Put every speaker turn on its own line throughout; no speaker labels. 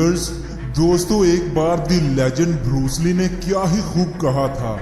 Viewers, दोस्तों एक बार दी legend Bruce Lee ने क्या ही खूब कहा था।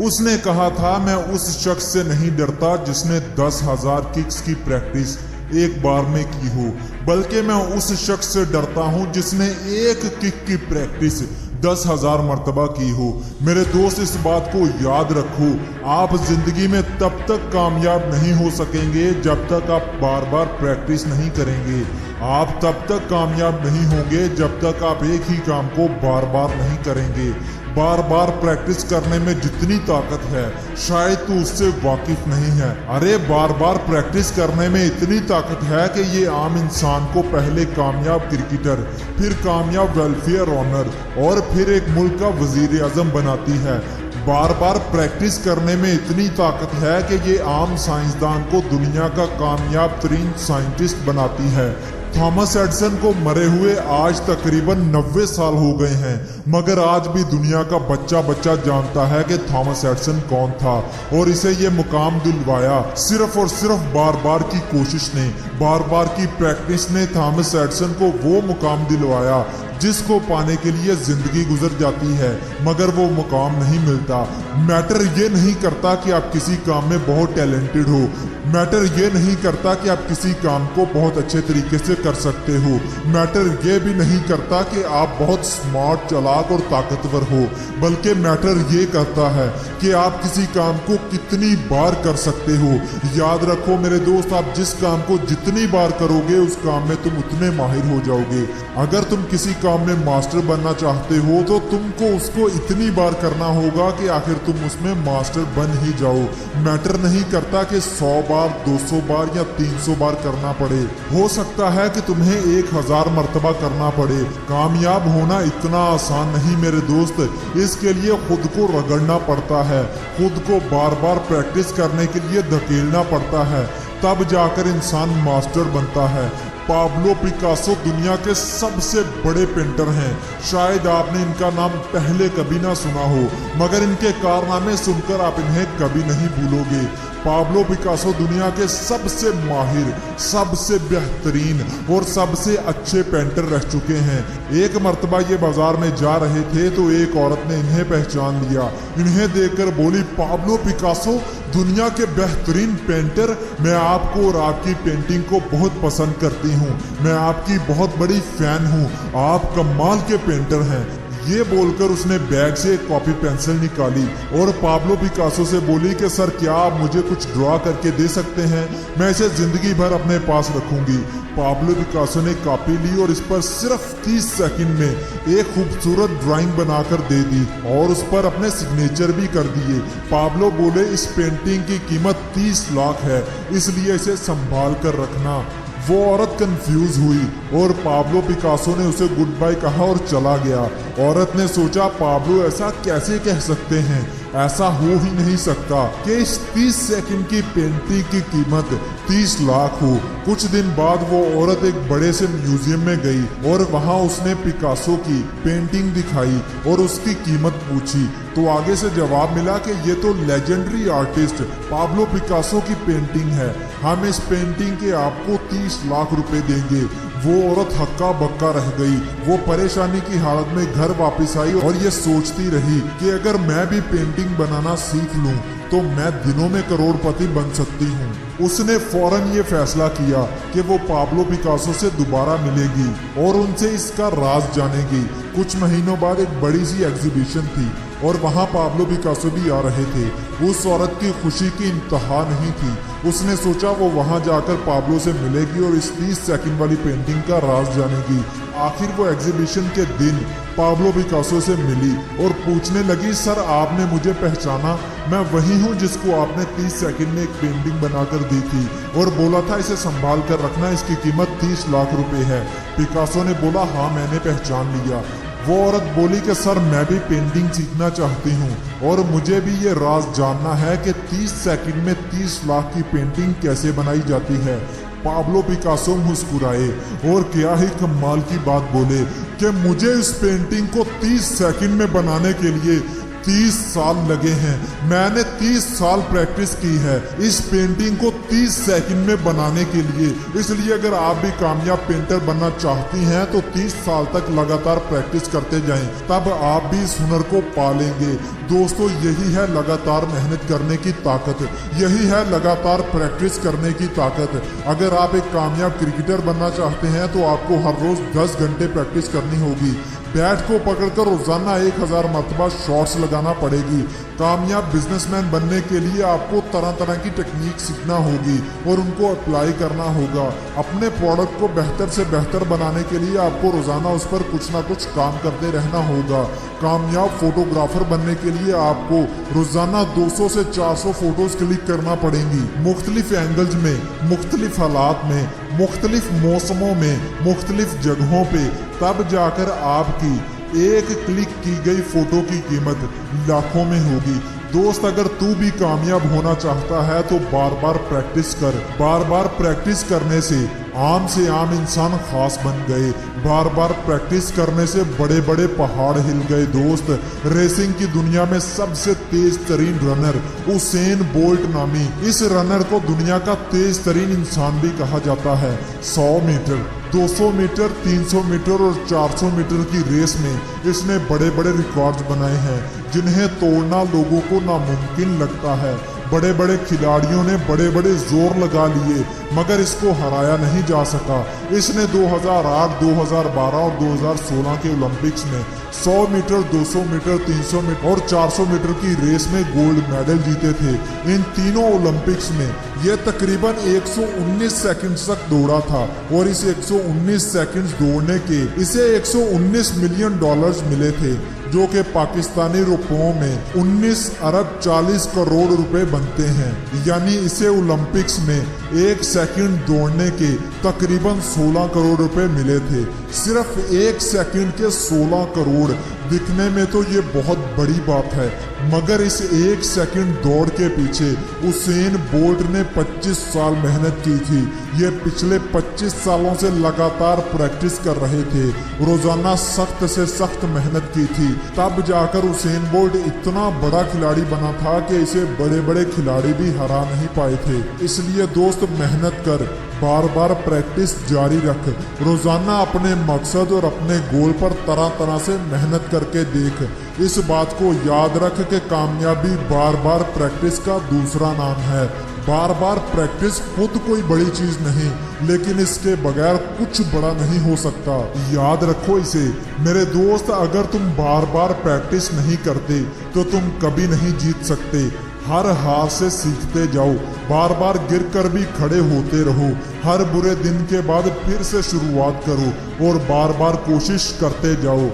उसने कहा था, मैं उस शख्स से नहीं डरता जिसने 10,000 किक्स की प्रैक्टिस एक बार में की हो, बल्कि मैं उस शख्स से डरता हूं जिसने एक किक की प्रैक्टिस 10,000 मर्तबा की हो। मेरे दोस्त, इस बात को याद रखो, आप जिंदगी में तब तक कामयाब नहीं हो सकेंगे जब तक आप बार बार प्रैक्टिस नहीं करेंगे। आप तब तक कामयाब नहीं होंगे जब तक आप एक ही काम को बार बार नहीं करेंगे। बार बार प्रैक्टिस करने में जितनी ताकत है शायद तू उससे वाकिफ नहीं है। अरे बार बार प्रैक्टिस करने में इतनी ताकत है कि ये आम इंसान को पहले कामयाब क्रिकेटर, फिर कामयाब वेलफेयर ऑनर और फिर एक मुल्क का वजीर आजम बनाती है। बार बार प्रैक्टिस करने में इतनी ताकत है कि ये आम साइंसदान को दुनिया का कामयाब तरीन साइंटिस्ट बनाती है। थॉमस एडिसन को मरे हुए आज तकरीबन 90 साल हो गए हैं, मगर आज भी दुनिया का बच्चा बच्चा जानता है कि थॉमस एडिसन कौन था और इसे ये मुकाम दिलवाया सिर्फ और सिर्फ बार बार की कोशिश ने, बार बार की प्रैक्टिस ने थॉमस एडिसन को वो मुकाम दिलवाया जिसको पाने के लिए जिंदगी गुजर जाती है मगर वो मुकाम नहीं मिलता। मैटर ये नहीं करता कि आप किसी काम में बहुत टैलेंटेड हो, मैटर ये नहीं करता कि आप किसी काम को बहुत अच्छे तरीके से कर सकते हो, मैटर ये भी नहीं करता कि आप बहुत स्मार्ट, चालाक और ताकतवर हो, बल्कि मैटर ये करता है कि आप किसी काम को कितनी बार कर सकते हो। याद रखो मेरे दोस्त, आप जिस काम को जितनी बार करोगे उस काम में तुम उतने माहिर हो जाओगे। अगर तुम किसी काम में मास्टर बनना चाहते हो तो तुमको उसको इतनी बार करना होगा कि आखिर तुम उसमें मास्टर बन ही जाओ। मैटर नहीं करता कि 100 बार, 200 बार या 300 बार करना पड़े, हो सकता है कि तुम्हें 1000 मर्तबा करना पड़े। कामयाब होना इतना आसान नहीं मेरे दोस्त, इसके लिए खुद को रगड़ना पड़ता है, खुद को बार बार प्रैक्टिस करने के लिए धकेलना पड़ता है, तब जाकर इंसान मास्टर बनता है। पाब्लो पिकासो दुनिया के सबसे बड़े पेंटर हैं। शायद आपने इनका नाम पहले कभी ना सुना हो, मगर इनके कारनामे सुनकर आप इन्हें कभी नहीं भूलोगे। पाब्लो पिकासो दुनिया के सबसे माहिर, सबसे बेहतरीन और सबसे अच्छे पेंटर रह चुके हैं। एक मर्तबा ये बाजार में जा रहे थे तो एक औरत ने इन्हें पहचान लिया। इन्हें देखकर बोली, पाब्लो पिकासो दुनिया के बेहतरीन पेंटर, मैं आपको और आपकी पेंटिंग को बहुत पसंद करती हूँ, मैं आपकी बहुत बड़ी फैन हूँ, आप कमाल के पेंटर हैं। ये बोलकर उसने बैग से एक कॉपी पेंसिल निकाली और पाब्लो पिकासो से बोली कि सर, क्या आप मुझे कुछ ड्रॉ करके दे सकते हैं, मैं इसे जिंदगी भर अपने पास रखूंगी। पाब्लो पिकासो ने कॉपी ली और इस पर सिर्फ 30 सेकंड में एक खूबसूरत ड्राइंग बनाकर दे दी और उस पर अपने सिग्नेचर भी कर दिए। पाब्लो बोले, इस पेंटिंग की कीमत 30 लाख है, इसलिए इसे संभाल कर रखना। वो औरत कंफ्यूज हुई और पाब्लो पिकासो ने उसे गुड बाय कहा और चला गया। औरत ने सोचा, पाब्लो ऐसा कैसे कह सकते हैं, ऐसा हो ही नहीं सकता कि इस 30 सेकंड की पेंटिंग की कीमत 30 लाख हो। कुछ दिन बाद वो औरत एक बड़े से म्यूजियम में गई और वहां उसने पिकासो की पेंटिंग दिखाई और उसकी कीमत पूछी तो आगे से जवाब मिला कि ये तो लेजेंडरी आर्टिस्ट पाब्लो पिकासो की पेंटिंग है, हम इस पेंटिंग के आपको 30 लाख रुपए देंगे। वो औरत हक्का बक्का रह गई। वो परेशानी की हालत में घर वापस आई और ये सोचती रही कि अगर मैं भी पेंटिंग बनाना सीख लूं तो मैं दिनों में करोड़पति बन सकती हूँ। उसने फौरन ये फैसला किया कि वो पाब्लो पिकासो से दोबारा मिलेगी और उनसे इसका राज जानेगी। कुछ महीनों बाद एक बड़ी सी एग्जीबिशन थी और वहाँ पाब्लो पिकासो भी आ रहे थे। उस औरत की खुशी की इंतहा नहीं थी। उसने सोचा वो वहाँ जाकर पाब्लो से मिलेगी और इस 30 सेकंड वाली पेंटिंग का राज जानेगी। आखिर वो एग्जीबिशन के दिन पाब्लो पिकासो से मिली और पूछने लगी, सर आपने मुझे पहचाना, मैं वही हूँ जिसको आपने 30 सेकंड में एक पेंटिंग बनाकर दी थी और बोला था इसे संभाल कर रखना, इसकी कीमत 30 लाख रुपए है। पिकासो ने बोला, हाँ मैंने पहचान लिया। वो औरत बोली कि सर मैं भी पेंटिंग सीखना चाहती हूँ और मुझे भी ये राज जानना है कि 30 सेकंड में 30 लाख की पेंटिंग कैसे बनाई जाती है। पाब्लो पिकासो मुस्कुराए और क्या ही कमाल की बात बोले कि मुझे इस पेंटिंग को 30 सेकंड में बनाने के लिए 30 साल लगे हैं। मैंने 30 साल प्रैक्टिस की है इस पेंटिंग को 30 सेकंड में बनाने के लिए। इसलिए अगर आप भी कामयाब पेंटर बनना चाहती हैं तो 30 साल तक लगातार प्रैक्टिस करते जाएं, तब आप भी इस हुनर को पालेंगे। दोस्तों, यही है लगातार मेहनत करने की ताकत, यही है लगातार प्रैक्टिस करने की ताकत। अगर आप एक कामयाब क्रिकेटर बनना चाहते हैं तो आपको हर रोज 10 घंटे प्रैक्टिस करनी होगी। बैट को पकड़कर रोजाना 1000 मरतबा शॉट्स लगाना पड़ेगी। कामयाब बिजनेसमैन बनने के लिए आपको तरह तरह की टेक्निक सीखना होगी और उनको अप्लाई करना होगा। अपने प्रोडक्ट को बेहतर से बेहतर बनाने के लिए आपको रोजाना उस पर कुछ ना कुछ काम करते रहना होगा। कामयाब फोटोग्राफर बनने के लिए आपको रोजाना 200 से 400 फोटोज क्लिक करना पड़ेंगी, मुख्तलिफ एंगल्स में, मुख्तलिफ हालात में, मुख्तलिफ मौसमों में, मुख्तलिफ जगहों पे। तब जाकर आपकी एक क्लिक की गई फोटो की कीमत लाखों में होगी। दोस्त, अगर तू भी कामयाब होना चाहता है तो बार बार प्रैक्टिस कर। बार बार प्रैक्टिस करने से आम इंसान खास बन गए। बार बार प्रैक्टिस करने से बड़े बड़े पहाड़ हिल गए। दोस्त, रेसिंग की दुनिया में सबसे तेज तरीन रनर उसेन बोल्ट नामी इस रनर को दुनिया का तेज तरीन इंसान भी कहा जाता है। 100 मीटर, 200 मीटर, 300 मीटर और 400 मीटर की रेस में इसने बड़े बड़े रिकॉर्ड्स बनाए हैं जिन्हें तोड़ना लोगों को नामुमकिन लगता है। बड़े बड़े खिलाड़ियों ने बड़े बड़े जोर लगा लिए मगर इसको हराया नहीं जा सका। इसने 2008, 2012 और 2016 के ओलंपिक्स में 100 मीटर, 200 मीटर, 300 मीटर और 400 मीटर की रेस में गोल्ड मेडल जीते थे। इन तीनों ओलंपिक्स में यह तकरीबन 119 सेकंड तक दौड़ा था और इस 119 सेकंड दौड़ने के इसे 119 मिलियन डॉलर्स मिले थे, जो कि पाकिस्तानी रुपयों में 19 अरब 40 करोड़ रुपए बनते हैं। यानी इसे ओलंपिक्स में 1 सेकंड दौड़ने के तकरीबन 16 करोड़ रुपए मिले थे। सिर्फ 1 सेकंड के 16 करोड़ दिखने में तो ये बहुत बड़ी बात है, मगर इस 1 सेकंड दौड़ के पीछे उसेन बोल्ट ने 25 साल मेहनत की थी। ये पिछले 25 सालों से लगातार प्रैक्टिस कर रहे थे, रोजाना सख्त से सख्त मेहनत की थी। तब जाकर उसेन बोल्ट इतना बड़ा खिलाड़ी बना था कि इसे बड़े बड़े खिलाड़ी भी हरा नहीं पाए थे। इसलिए दोस्त, मेहनत कर, बार बार प्रैक्टिस जारी रख, रोजाना अपने मकसद और अपने गोल पर तरह तरह से मेहनत करके देख। इस बात को याद रख कि कामयाबी बार बार प्रैक्टिस का दूसरा नाम है। बार बार प्रैक्टिस खुद कोई बड़ी चीज नहीं, लेकिन इसके बगैर कुछ बड़ा नहीं हो सकता। याद रखो इसे मेरे दोस्त। अगर तुम बार बार प्रैक्टिस नहीं करते तो तुम कभी नहीं जीत सकते। हर हार से सीखते जाओ, बार बार गिर कर भी खड़े होते रहो। हर बुरे दिन के बाद फिर से शुरुआत करो और बार बार कोशिश करते जाओ।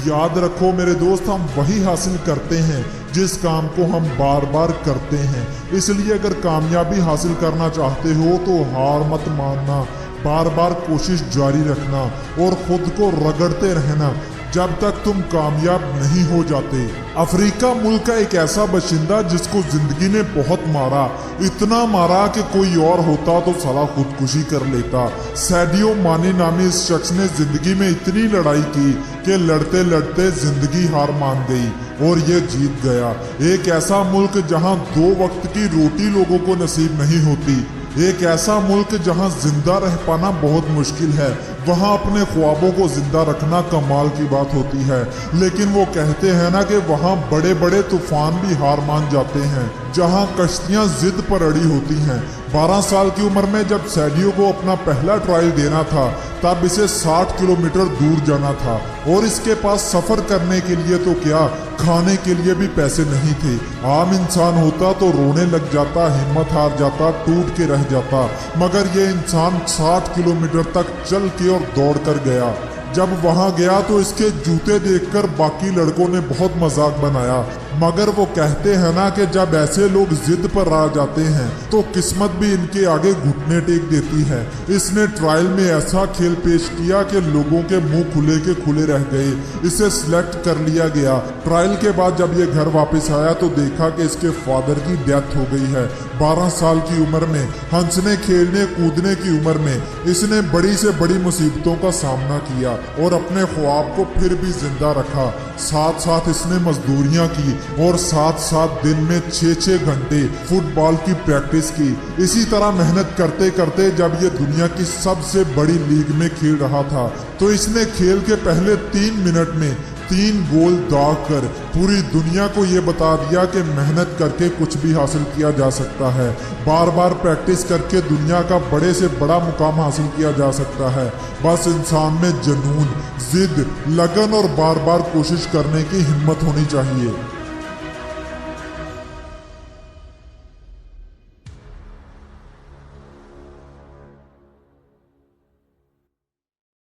याद रखो मेरे दोस्त, हम वही हासिल करते हैं जिस काम को हम बार बार करते हैं। इसलिए अगर कामयाबी हासिल करना चाहते हो तो हार मत मानना, बार बार कोशिश जारी रखना और खुद को रगड़ते रहना जब तक तुम कामयाब नहीं हो जाते। अफ्रीका मुल्क का एक ऐसा बाशिंदा जिसको जिंदगी ने बहुत मारा, इतना मारा कि कोई और होता तो साला खुदकुशी कर लेता। सैडियो माने नामी इस शख्स ने जिंदगी में इतनी लड़ाई की कि लड़ते लड़ते जिंदगी हार मान गई और ये जीत गया। एक ऐसा मुल्क जहां 2 वक्त की रोटी लोगों को नसीब नहीं होती, एक ऐसा मुल्क जहां जिंदा रह पाना बहुत मुश्किल है, वहां अपने ख्वाबों को जिंदा रखना कमाल की बात होती है। लेकिन वो कहते हैं ना कि वहां बड़े बड़े तूफान भी हार मान जाते हैं, जहां कश्तियां जिद पर अड़ी होती हैं। 12 साल की उम्र में जब सैडियो को अपना पहला ट्रायल देना था, तब इसे 60 किलोमीटर दूर जाना था और इसके पास सफर करने के लिए तो क्या, खाने के लिए भी पैसे नहीं थे। आम इंसान होता तो रोने लग जाता, हिम्मत हार जाता, टूट के रह जाता, मगर ये इंसान 60 किलोमीटर तक चल के और दौड़ कर गया। जब वहां गया तो इसके जूते देखकर बाकी लड़कों ने बहुत मजाक बनाया, मगर वो कहते हैं ना कि जब ऐसे लोग जिद पर आ जाते हैं तो किस्मत भी इनके आगे घुटने टेक देती है। इसने ट्रायल में ऐसा खेल पेश किया कि लोगों के मुंह खुले के खुले रह गए। इसे सिलेक्ट कर लिया गया। ट्रायल के बाद जब ये घर वापस आया तो देखा कि इसके फादर की डेथ हो गई है। 12 साल की उम्र में, हंसने खेलने कूदने की उम्र में इसने बड़ी से बड़ी मुसीबतों का सामना किया और अपने ख्वाब को फिर भी जिंदा रखा। साथ साथ इसने मजदूरियां की और साथ साथ दिन में 6-6 घंटे फुटबॉल की प्रैक्टिस की। इसी तरह मेहनत करते करते जब ये दुनिया की सबसे बड़ी लीग में खेल रहा था तो इसने खेल के पहले 3 मिनट में 3 गोल दागकर पूरी दुनिया को ये बता दिया कि मेहनत करके कुछ भी हासिल किया जा सकता है। बार बार प्रैक्टिस करके दुनिया का बड़े से बड़ा मुकाम हासिल किया जा सकता है। बस इंसान में जुनून, जिद, लगन और बार बार कोशिश करने की हिम्मत होनी चाहिए।